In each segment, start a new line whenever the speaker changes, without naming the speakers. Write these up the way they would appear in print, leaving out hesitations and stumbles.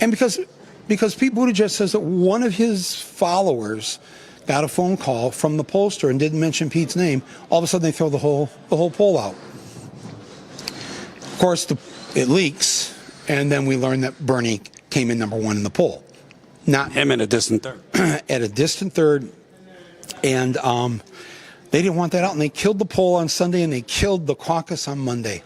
And because Pete Buttigieg says that one of his followers got a phone call from the pollster and didn't mention Pete's name, all of a sudden they throw the whole poll out. Of course, it leaks, and then we learn that Bernie came in number 1 in the poll. Not
him in a distant third.
At a distant third, and they didn't want that out, and they killed the poll on Sunday, and they killed the caucus on Monday.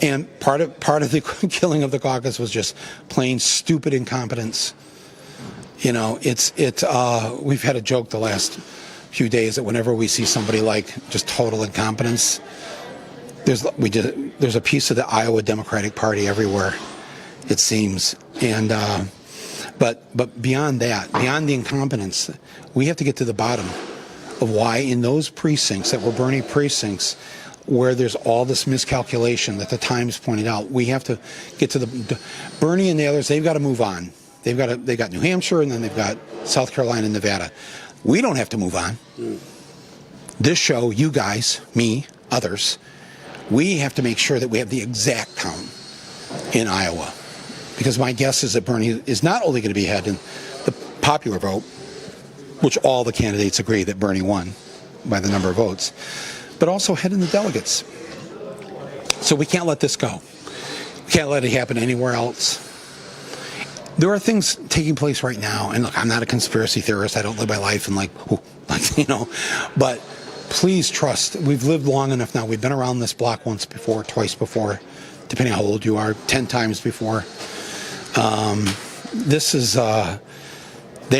And part of the killing of the caucus was just plain stupid incompetence. You know, we've had a joke the last few days that whenever we see somebody like just total incompetence, there's a piece of the Iowa Democratic Party everywhere, it seems. And but beyond that, beyond the incompetence, we have to get to the bottom of why in those precincts that were Bernie precincts, where there's all this miscalculation that the Times pointed out, we have to get to the Bernie and the others. They've got to move on. They've got New Hampshire, and then they've got South Carolina and Nevada. We don't have to move on. This show, you guys, me, others, we have to make sure that we have the exact count in Iowa, because my guess is that Bernie is not only going to be ahead in the popular vote, which all the candidates agree that Bernie won by the number of votes, but also ahead in the delegates. So we can't let this go. We can't let it happen anywhere else. There are things taking place right now, and look, I'm not a conspiracy theorist. I don't live my life and but please trust. We've lived long enough now. We've been around this block once before, twice before, depending on how old you are, 10 times before. They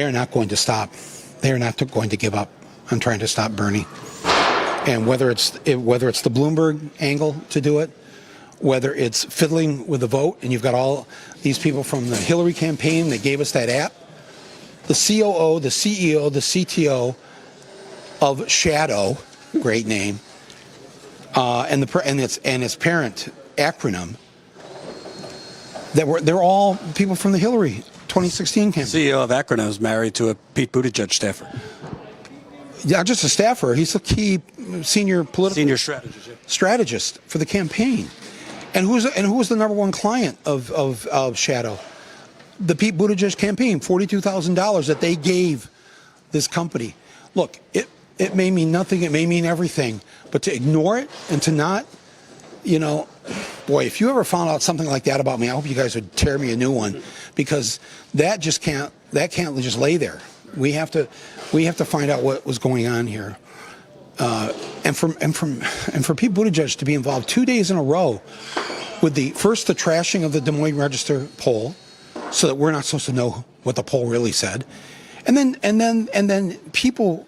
are not going to stop. They are not going to give up on trying to stop Bernie. And whether it's the Bloomberg angle to do it, whether it's fiddling with the vote, and you've got all these people from the Hillary campaign that gave us that app, the COO, the CEO, the CTO of Shadow, great name, and its parent acronym, they're all people from the Hillary 2016 campaign.
CEO of Acronym is married to a Pete Buttigieg staffer.
Yeah, just a staffer. He's a key senior strategist for the campaign. And who was the number 1 client of Shadow? The Pete Buttigieg campaign, $42,000 that they gave this company. Look, it may mean nothing, it may mean everything, but to ignore it and to not, boy, if you ever found out something like that about me, I hope you guys would tear me a new one, because that can't just lay there. We have to find out what was going on here. And for Pete Buttigieg to be involved 2 days in a row with the trashing of the Des Moines Register poll, so that we're not supposed to know what the poll really said, and then people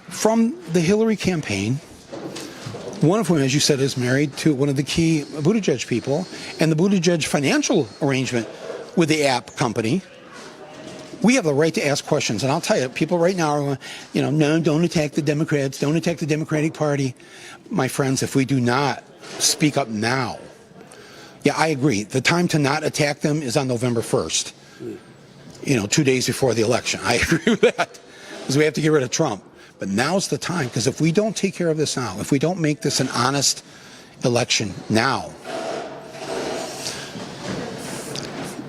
from the Hillary campaign, one of whom, as you said, is married to one of the key Buttigieg people, and the Buttigieg financial arrangement with the app company. We have the right to ask questions, and I'll tell you, people right now are going, no, don't attack the Democrats, don't attack the Democratic Party. My friends, if we do not speak up now, yeah, I agree. The time to not attack them is on November 1st, 2 days before the election. I agree with that, because we have to get rid of Trump. But now's the time, because if we don't take care of this now, if we don't make this an honest election now,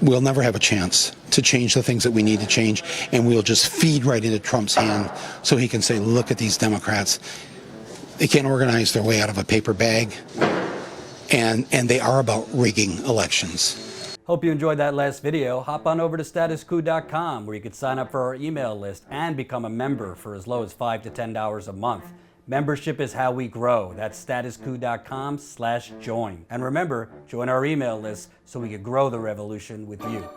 we'll never have a chance to change the things that we need to change, and we'll just feed right into Trump's hand so he can say, look at these Democrats. They can't organize their way out of a paper bag, and they are about rigging elections.
Hope you enjoyed that last video. Hop on over to statuscoup.com, where you can sign up for our email list and become a member for as low as $5 to $10 a month. Membership is how we grow. That's statuscoup.com/join. And remember, join our email list so we can grow the revolution with you.